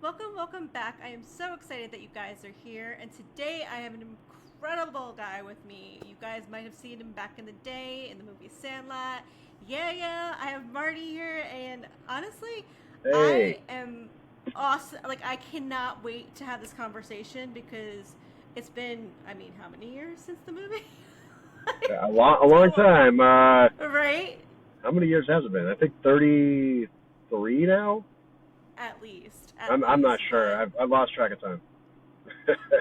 Welcome back. I am so excited that you guys are here. And today I have an incredible guy with me. You guys might have seen him back in the day in the movie Sandlot. Yeah, I have Marty here. And honestly, Hey, I am awesome. Like, I cannot wait to have this conversation because it's been, how many years since the movie? a long So long. time. Right? How many years has it been? I think 33 now. At least. At I'm not least. sure. I've lost track of time.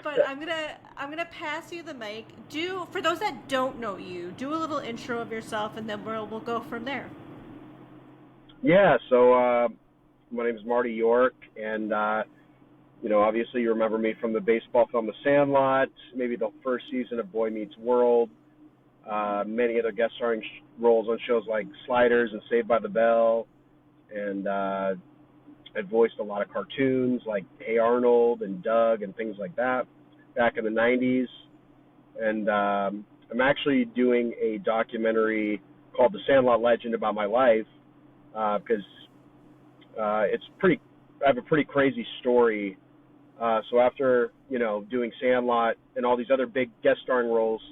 But I'm gonna pass you the mic. Do for those that don't know you, do a little intro of yourself, and then we'll go from there. Yeah. So my name is Marty York, and obviously you remember me from the baseball film The Sandlot, maybe the first season of Boy Meets World, many other guest starring roles on shows like Sliders and Saved by the Bell, and I voiced a lot of cartoons like Hey Arnold and Doug and things like that back in the 90s. And I'm actually doing a documentary called The Sandlot Legend about my life because it's pretty. I have a pretty crazy story. So after doing Sandlot and all these other big guest starring roles,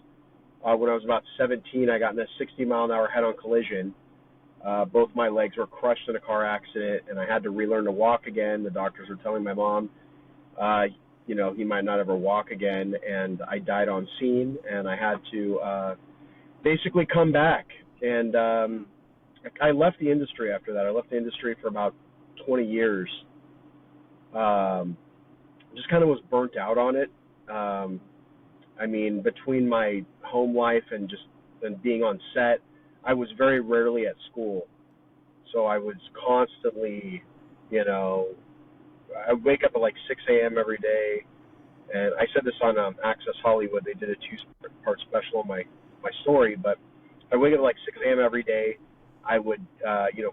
when I was about 17, I got in a 60-mile-an-hour head-on collision. Both my legs were crushed in a car accident, and I had to relearn to walk again. The doctors were telling my mom, uh, he might not ever walk again, and I died on scene, and I had to basically come back. And Hmm. I left the industry after that. I left the industry for about 20 years. Um, just kind of was burnt out on it. Um, between my home life and being on set, I was very rarely at school. So I was constantly, you know, I wake up at like 6 a.m. every day, and I said this on Access Hollywood. They did a two-part special on my story, but I wake up at like 6 a.m. every day. I would,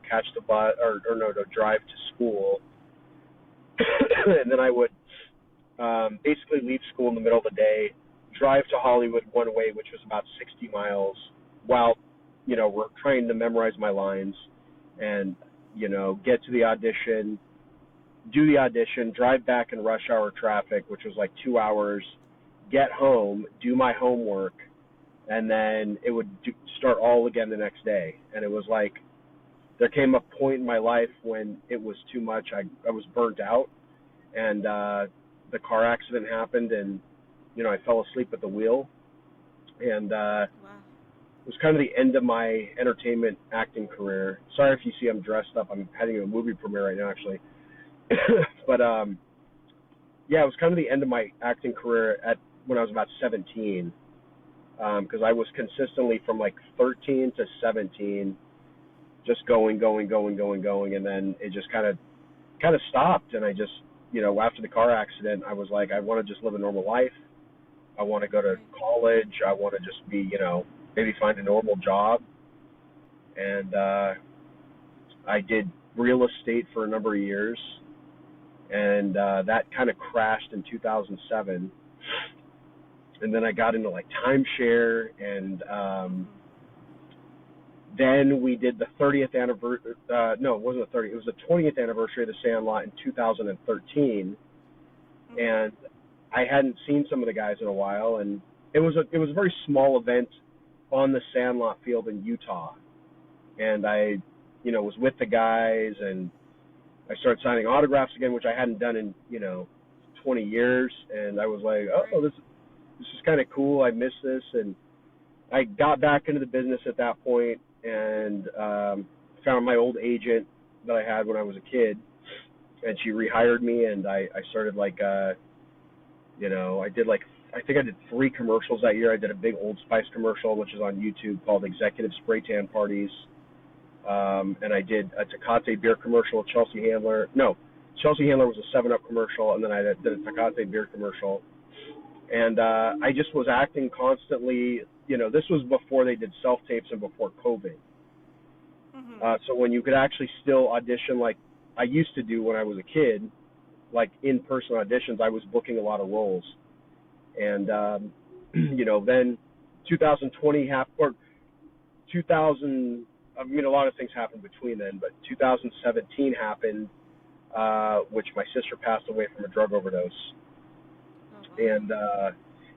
catch the bus or no, no, drive to school, and then I would basically leave school in the middle of the day, drive to Hollywood one way, which was about 60 miles, while we're trying to memorize my lines, and get to the audition, do the audition, drive back in rush hour traffic, which was like 2 hours, get home, do my homework, and then it would start all again the next day. And it was like there came a point in my life when it was too much. I was burnt out, and the car accident happened, and I fell asleep at the wheel, and Wow. it was kind of the end of my entertainment acting career. Sorry if you see I'm dressed up. I'm heading to a movie premiere right now, actually. But yeah, it was kind of the end of my acting career at when I was about 17, because I was consistently from like 13 to 17, just going, and then it just kind of stopped, and I just after the car accident, I was like, I want to just live a normal life. I want to go to Right. college. I want to just be maybe find a normal job, and I did real estate for a number of years, and that kind of crashed in 2007. And then I got into like timeshare, and Mm-hmm. then we did the 30th anniversary. No, it wasn't the 30th. It was the 20th anniversary of the Sandlot in 2013, Mm-hmm. and I hadn't seen some of the guys in a while, and it was a very small event on the Sandlot field in Utah, and I was with the guys, and I started signing autographs again, which I hadn't done in 20 years, and I was like, oh, Right. this is kind of cool. I miss this, and I got back into the business at that point, and found my old agent that I had when I was a kid, and she rehired me, and I started like I did like I think I did 3 commercials that year. I did a big Old Spice commercial, which is on YouTube, called Executive Spray Tan Parties, and I did a Tecate beer commercial with Chelsea Handler. No, Chelsea Handler was a 7 Up commercial, and then I did a Tecate beer commercial, and I just was acting constantly. This was before they did self tapes and before COVID. Mm-hmm. So when you could actually still audition like I used to do when I was a kid, like in person auditions, I was booking a lot of roles. And then 2020 happened, or 2000. A lot of things happened between then, but 2017 happened. which my sister passed away from a drug overdose. Oh, wow. And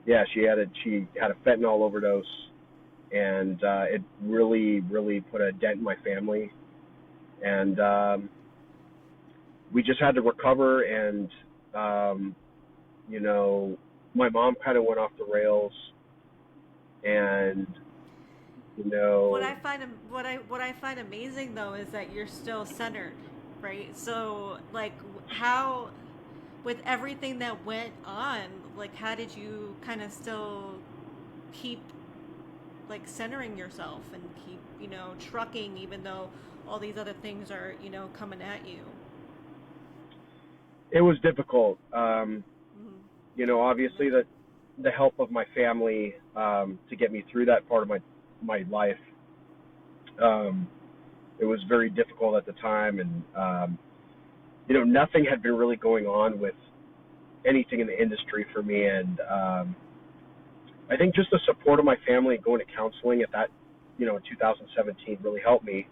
yeah, she had a fentanyl overdose, and it really, really put a dent in my family. And we just had to recover, and you know, my mom kind of went off the rails, and you What know, I find what I find amazing though is that you're still centered, right? So like how with everything that went on, like how did you kind of still keep like centering yourself and keep, trucking even though all these other things are, coming at you? it was difficult. Hmm. You know, I can obviously imagine. the help of my family to get me through that part of my life. Um, it was very difficult at the time, and you know, nothing had been really going on with anything in the industry for me, and I think just the support of my family going to counseling at that, you know, in 2017 really helped me.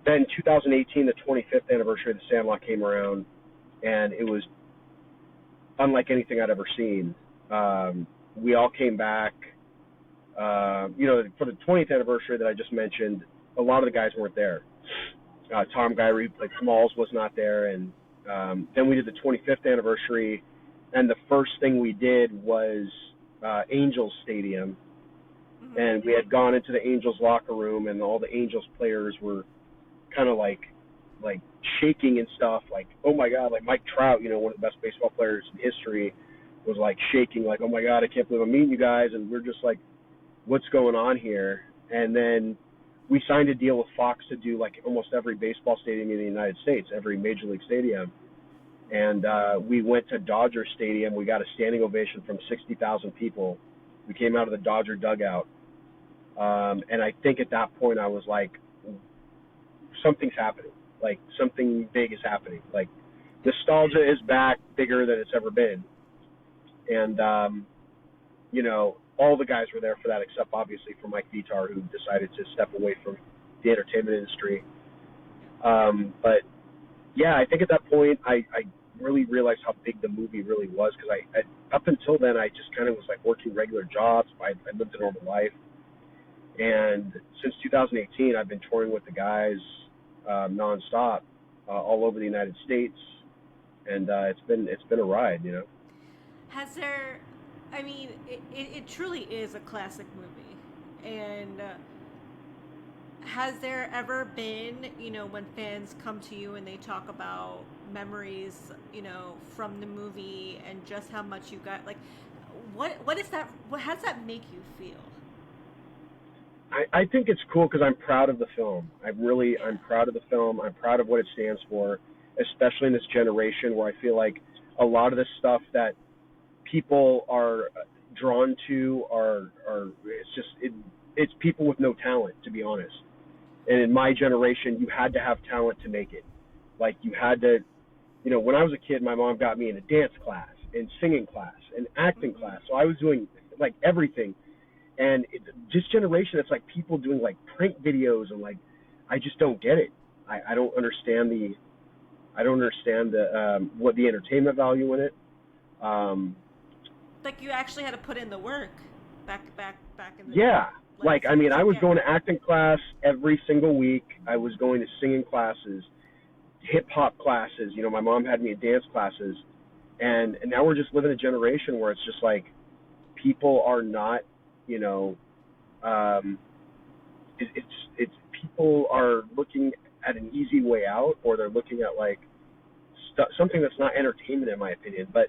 Then 2018, the 25th anniversary of the Sandlot came around, and it was unlike anything I'd ever seen. We all came back. You know, for the 20th anniversary that I just mentioned, a lot of the guys weren't there. Tom Gyrie, who played Smalls, was not there, and then we did the 25th anniversary, and the first thing we did was Angels Stadium, Hmm. and we had gone into the Angels locker room, and all the Angels players were kind of like shaking and stuff, like, oh my God, like Mike Trout, you know, one of the best baseball players in history, was like shaking, like, oh my God, I can't believe I'm meeting you guys, and we're just like, what's going on here? And then we signed a deal with Fox to do like almost every baseball stadium in the United States, every major league stadium. And we went to Dodger Stadium. We got a standing ovation from 60,000 people. We came out of the Dodger dugout. And I think at that point I was like, something's happening. Like something big is happening. Like nostalgia is back bigger than it's ever been. And you know, all the guys were there for that, except obviously for Mike Vitar, who decided to step away from the entertainment industry. But yeah, I think at that point, I really realized how big the movie really was, because up until then, I just kind of was like working regular jobs. I lived a normal life, and since 2018, I've been touring with the guys nonstop, all over the United States, and it's been a ride, you know. Has there, I mean, it truly is a classic movie. And has there ever been, when fans come to you and they talk about memories, from the movie and just how much you got, like, what is that, how does that make you feel? I think it's cool because I'm proud of the film. Yeah. I'm proud of the film. I'm proud of what it stands for, especially in this generation where I feel like a lot of the stuff that people are drawn to are it's people with no talent, to be honest. And in my generation, you had to have talent to make it. Like you had to, you know, when I was a kid, my mom got me into dance class and singing class and acting Hmm. class. So I was doing like everything. And this generation, it's like people doing like prank videos, and like I just don't get it. I don't understand the what the entertainment value in it. Um, Like you actually had to put in the work back in the day. yeah, like I mean, I was Yeah. going to acting class every single week. I was going to singing classes, hip hop classes. You know, my mom had me in dance classes, and now we're just living a generation where it's just like people are not, you know, um, it's people are looking at an easy way out, or they're looking at like something that's not entertainment, in my opinion. But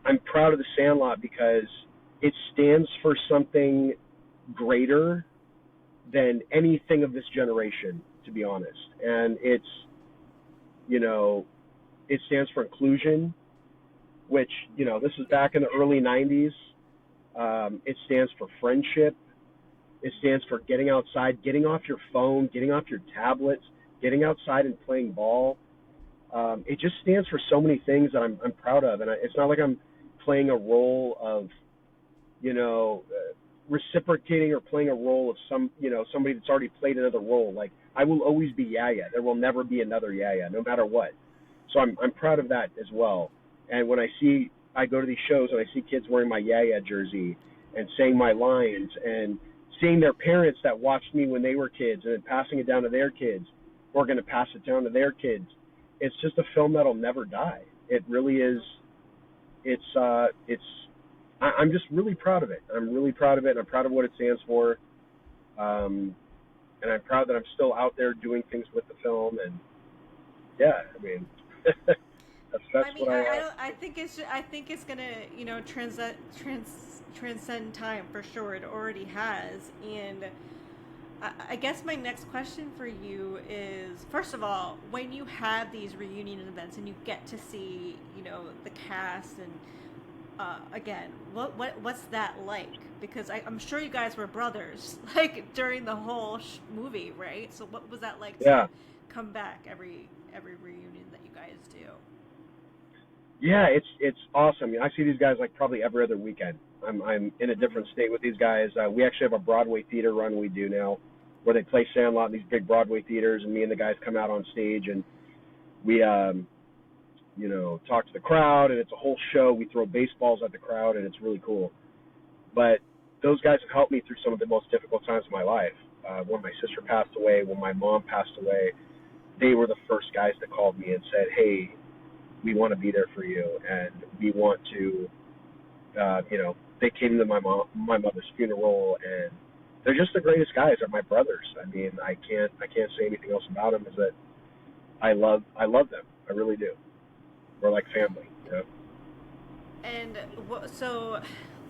I'm proud of the Sandlot because it stands for something greater than anything of this generation, to be honest. And it's, you know, it stands for inclusion, which, you know, this is Yeah. back in the early 90s. It stands for friendship. It stands for getting outside, getting off your phone, getting off your tablets, getting outside and playing ball. It just stands for so many things that I'm proud of. And it's not like I'm playing a role of, you know, reciprocating or playing a role of somebody that's already played another role. Like I will always be Yaya. There will never be another Yaya, no matter what. So I'm proud of that as well. And when I go to these shows and I see kids wearing my Yeah Yeah jersey and saying my lines and seeing their parents that watched me when they were kids and then passing it down to their kids who are going to pass it down to their kids. It's just a film that'll never die. It really is. I'm just really proud of it. I'm really proud of it, and I'm proud of what it stands for. And I'm proud that I'm still out there doing things with the film. And yeah, I mean, that's I mean, what I. I think I think it's gonna, transcend time for sure. It already has, and I guess my next question for you is, first of all, when you have these reunion events and you get to see, the cast and again, what's that like? Because I'm sure you guys were brothers, like during the whole movie, right? So what was that like to Yeah. come back every reunion that you guys do? Yeah, it's awesome. I see these guys like probably every other weekend. I'm in a Mm-hmm. different state with these guys. We actually have a Broadway theater run we do now, where they play Sandlot in these big Broadway theaters, and me and the guys come out on stage and we talk to the crowd, and it's a whole show. We throw baseballs at the crowd, and it's really cool. But those guys have helped me through some of the most difficult times of my life. When my sister passed away, when my mom passed away, they were the first guys that called me and said, "Hey, we want to be there for you, and we want to." They came to my mother's funeral, and they're just the greatest guys. They're my brothers. I mean, I can't say anything else about them. Is that I love them. I really do. We're like family. And so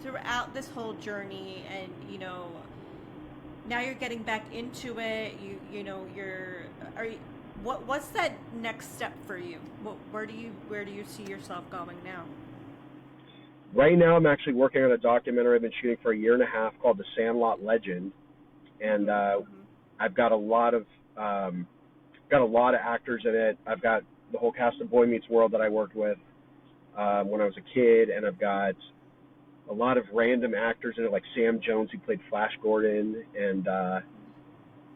throughout this whole journey, and now you're getting back into it. You're are you, what's that next step for you? Where do you see yourself going now? Right now, I'm actually working on a documentary I've been shooting for a year and a half called The Sandlot Legend, and Mm-hmm. Mm-hmm. I've got a lot of actors in it. I've got the whole cast of Boy Meets World that I worked with when I was a kid, and I've got a lot of random actors in it, like Sam Jones, who played Flash Gordon, and the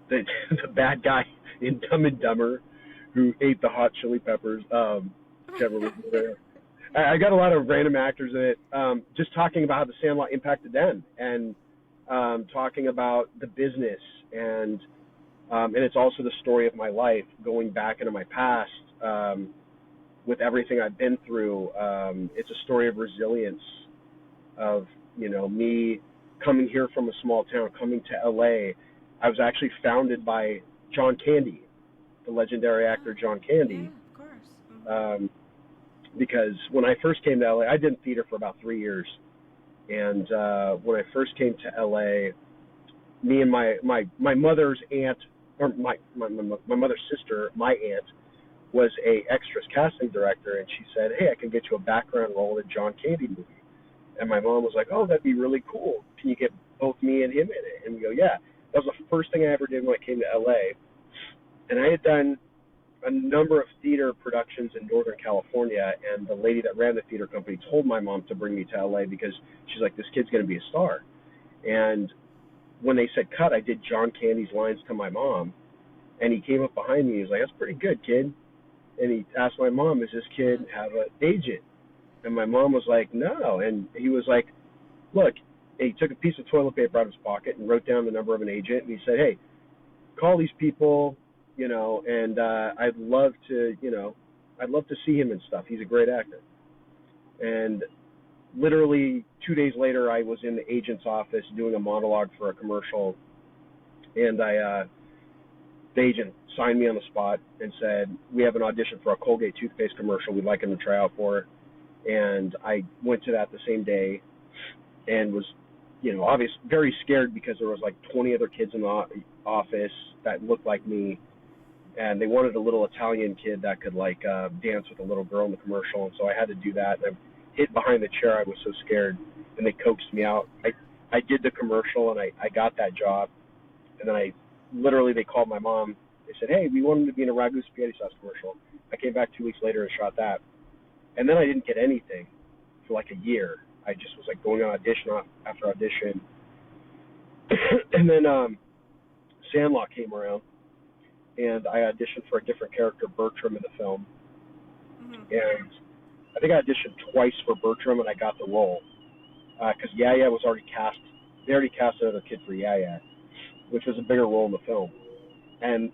the bad guy in Dumb and Dumber, who ate the hot chili peppers. Can't remember his name. I got a lot of random actors in it, just talking about how the Sandlot impacted them, and talking about the business, and it's also the story of my life, going back into my past, with everything I've been through. It's a story of resilience, of me coming here from a small town, coming to LA. I was actually founded by John Candy, the legendary actor John Yeah, Candy, of course. Mm-hmm. um, because when I first came to LA, I did theater for about 3 years, and when I first came to LA, me and my mother's aunt, or my mother's sister, my aunt, was a extras casting director, and she said, "Hey, I can get you a background role in a John Candy movie." And my mom was like, "Oh, that'd be really cool. Can you get both me and him in it?" And we go, "Yeah." That was the first thing I ever did when I came to LA. And I had done a number of theater productions in Northern California, and the lady that ran the theater company told my mom to bring me to LA because she's like, "This kid's going to be a star." And when they said cut, I did John Candy's lines to my mom, and he came up behind me. He was like, "That's pretty good, kid." And he asked my mom, "Does this kid have an agent?" And my mom was like, "No." And he was like, "Look," he took a piece of toilet paper out of his pocket and wrote down the number of an agent, and he said, "Hey, call these people, and I'd love to see him and stuff. He's a great actor." And literally 2 days later, I was in the agent's office doing a monologue for a commercial, and the agent signed me on the spot and said, "We have an audition for a Colgate toothpaste commercial. We'd like him to try out for." And I went to that the same day, and was, obviously very scared because there was like 20 other kids in the office that looked like me, and they wanted a little Italian kid that could like dance with a little girl in the commercial, and so I had to do that. And I hid behind the chair. I was so scared, and they coaxed me out. I did the commercial, and I got that job, and then they called my mom. They said, "Hey, we want him to be in a ragu spaghetti sauce commercial." I came back 2 weeks later and shot that, and then I didn't get anything for like a year. I just was like going on audition after audition, and then Sandlot came around, and I auditioned for a different character, Bertram, in the film, And I think I auditioned twice for Bertram, and I got the role because Yaya was already cast. They already cast another kid for Yaya, which was a bigger role in the film. And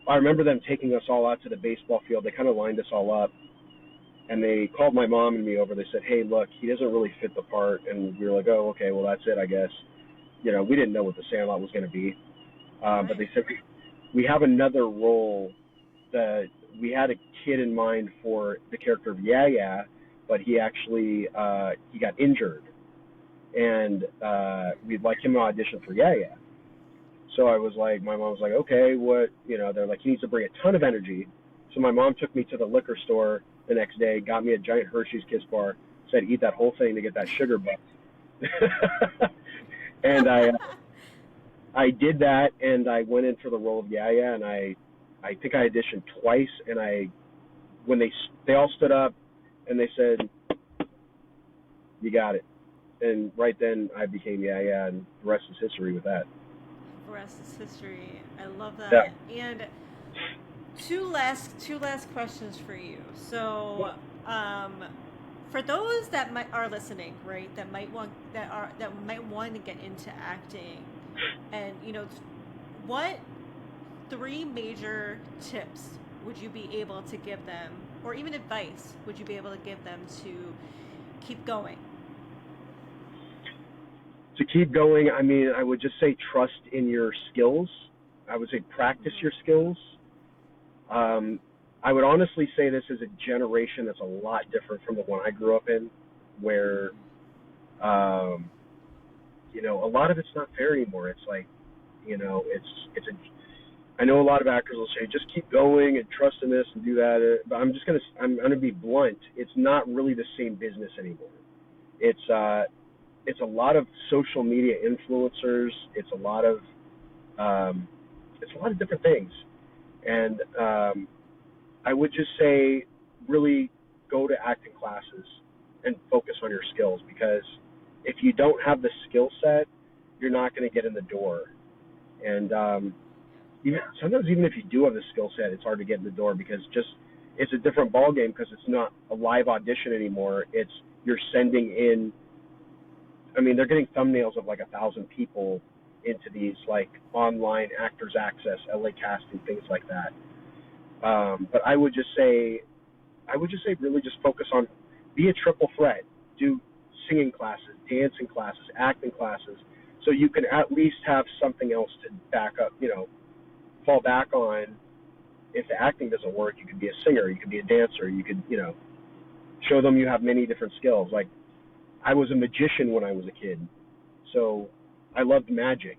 I remember them taking us all out to the baseball field. They kind of lined us all up, and they called my mom and me over. They said, "Hey, look, he doesn't really fit the part." And we were like, "Oh, okay, well, that's it, I guess." You know, we didn't know what the Sandlot was going to be. But they said, "We have another role. We had a kid in mind for the character of Yaya, but he actually he got injured, and we'd like him to audition for Yaya." So I was like, my mom was like, "Okay, what?" You know, they're like, "He needs to bring a ton of energy." So my mom took me to the liquor store the next day, got me a giant Hershey's Kiss bar, said, "Eat that whole thing to get that sugar buzz." And I did that, and I went in for the role of Yaya, and I think I auditioned twice, and when they all stood up, and they said, "You got it," and right then I became Yaya, and the rest is history with that. The rest is history. I love that. Yeah. And two last questions for you. So, for those that are listening, right, that might want to get into acting, and what 3 major tips would you be able to give them, or even advice would you be able to give them to keep going? To keep going, I mean, I would just say trust in your skills. I would say practice your skills. I would honestly say this is a generation that's a lot different from the one I grew up in, where, a lot of it's not fair anymore. It's like, I know a lot of actors will say, just keep going and trust in this and do that. But I'm going to be blunt. It's not really the same business anymore. It's a lot of social media influencers. It's a lot of different things. And I would just say really go to acting classes and focus on your skills, because if you don't have the skill set, you're not going to get in the door. And sometimes even if you do have the skill set, it's hard to get in the door, because it's a different ball game, because it's not a live audition anymore. It's you're sending in. I mean, they're getting thumbnails of like 1,000 people into these like online Actors Access, LA Casting, things like that. But I would just say really just focus on, be a triple threat. Do singing classes, dancing classes, acting classes, so you can at least have something else to back up, fall back on. If the acting doesn't work, you could be a singer, you could be a dancer, you could, show them you have many different skills. Like, I was a magician when I was a kid, so I loved magic,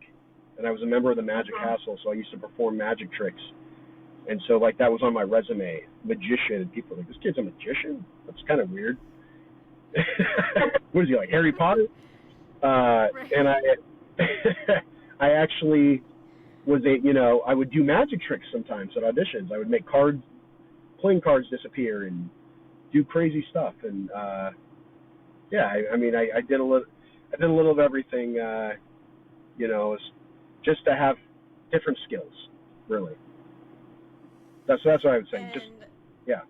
and I was a member of the Magic Castle, so I used to perform magic tricks. And so, like, that was on my resume, magician, and people were like, "This kid's a magician? That's kind of weird." What is he, like Harry Potter? Right. And I actually was I would do magic tricks sometimes at auditions. I would make playing cards disappear and do crazy stuff. And yeah, I mean, I did a little of everything, just to have different skills, really. That's what I would say. And just, yeah.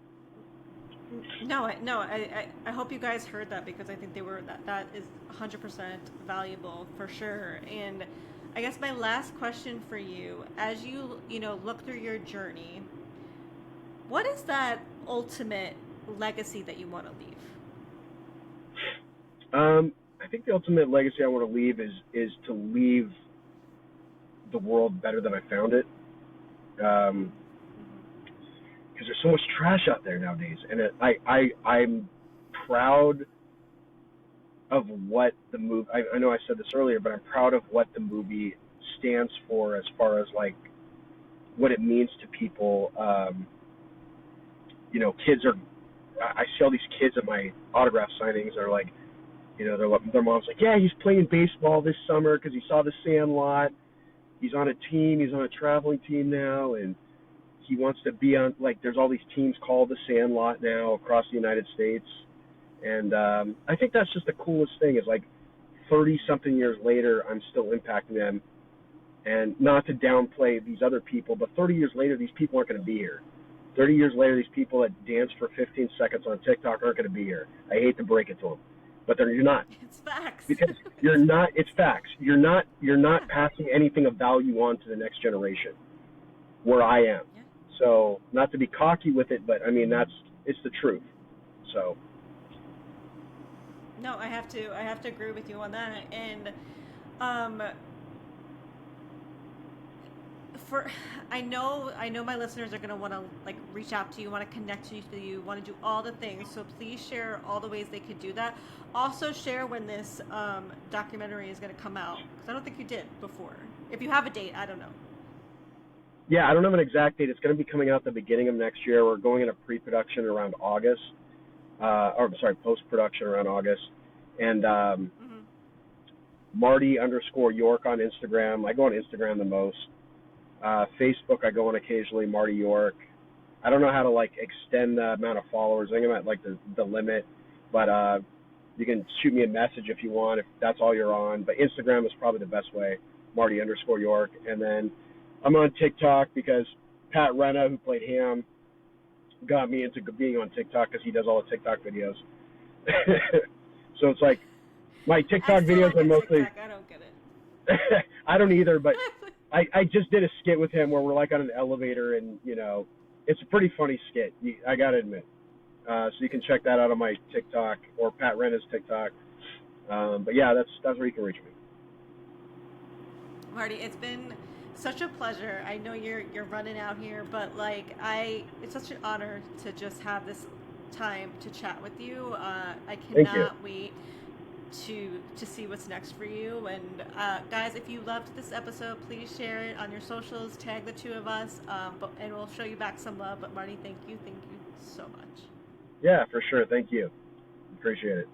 No, I hope you guys heard that, because I think that is 100% valuable for sure. And I guess my last question for you, as you look through your journey, what is that ultimate legacy that you want to leave? I think the ultimate legacy I want to leave is to leave the world better than I found it. Because there's so much trash out there nowadays, and I'm proud of what the movie. I know I said this earlier, but I'm proud of what the movie stands for, as far as like what it means to people. Kids are. I see all these kids at my autograph signings. They're like, their mom's like, "Yeah, he's playing baseball this summer because he saw the Sandlot. He's on a team. He's on a traveling team now, and he wants to be on, like, there's all these teams called the Sandlot now across the United States." And I think that's just the coolest thing, is like 30-something years later, I'm still impacting them. And not to downplay these other people, but 30 years later, these people aren't going to be here. 30 years later, these people that dance for 15 seconds on TikTok aren't going to be here. I hate to break it to them, but you're not. It's facts. Because you're not. It's facts. You're not Yeah. passing anything of value on to the next generation. Where I am. Yeah. So not to be cocky with it, but I mean it's the truth. So. No, I have to agree with you on that. And um, for I know my listeners are gonna want to like reach out to you, want to connect to you, want to do all the things. So please share all the ways they could do that. Also share when this documentary is gonna come out because I don't think you did before. If you have a date, I don't know. Yeah, I don't have an exact date. It's going to be coming out the beginning of next year. We're going into pre-production around August, or I'm sorry, post-production around August. And Hmm. Marty_York on Instagram. I go on Instagram the most. Facebook, I go on occasionally, Marty York. I don't know how to like extend the amount of followers. I think I'm at like the limit, but you can shoot me a message if you want, if that's all you're on. But Instagram is probably the best way, Marty_York. And then I'm on TikTok because Pat Renna, who played Ham, got me into being on TikTok because he does all the TikTok videos. So it's like my I TikTok still videos don't are get mostly. TikTok. I don't get it. I don't either, but I just did a skit with him where we're like on an elevator, and it's a pretty funny skit. I gotta admit. So you can check that out on my TikTok or Pat Renna's TikTok. But yeah, that's where you can reach me. Marty, it's been such a pleasure. I know you're running out here, but like it's such an honor to just have this time to chat with you. I Thank you. cannot wait to see what's next for you. And guys, if you loved this episode, please share it on your socials. Tag the two of us, and we'll show you back some love. But Marty, thank you so much. Yeah, for sure. Thank you. Appreciate it.